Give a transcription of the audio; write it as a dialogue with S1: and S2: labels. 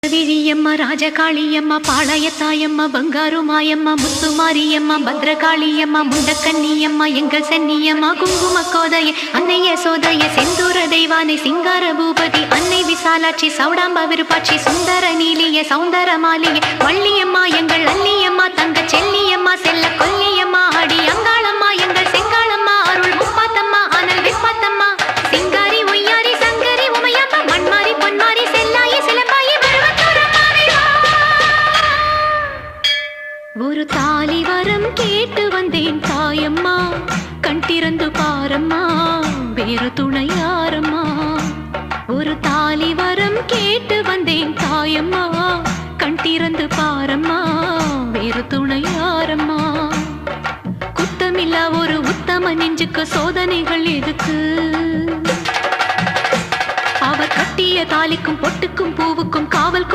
S1: விழியம்மா ராஜகாளியம்மா பாளையத்தாயம்மா பங்காரு மாயம்மா முத்துமாரியம்மா பத்ரகாளியம்மா முண்டக்கன்னியம்மா எங்கள் சென்னியம்மா குங்கும கோதைய அன்னைய சோதைய செந்தூர தெய்வானை சிங்கார பூபதி அன்னை விசாலாட்சி சௌடாம்பா விருப்பாட்சி சுந்தர நீலிய சௌந்தர மாலிய வள்ளியம்மா எங்கள் அல்லியம்மா தங்க செல்லியம்மா செல்ல கொல்லியம்மா அடி அங்காளம்மா எங்கள் செங்காளம்மா அருள் முப்பாத்தம்மா அனல் விப்பாத்தம்மா சிங்காரி ஒய்யாரி சங்கரி உமையப்பா மண்மாரி பொன்மாரி செல்லாயி சிலம்பாயி ஒரு தாலி வரம் கேட்டு வந்தேன் தாயம்மா கண் திறந்து பாரம்மா வேறு துணையாரம்மா ஒரு தாலி வரம் கேட்டு வந்தேன் தாயம்மா கண் திறந்து பாரம்மா வேறு துணையாரம்மா குத்தமில்லா ஒரு உத்தம நெஞ்சுக்கு சோதனைகள் எதுக்கு அவர் கட்டிய தாலிக்கும் பொட்டுக்கும் பூவுக்கும் காவல்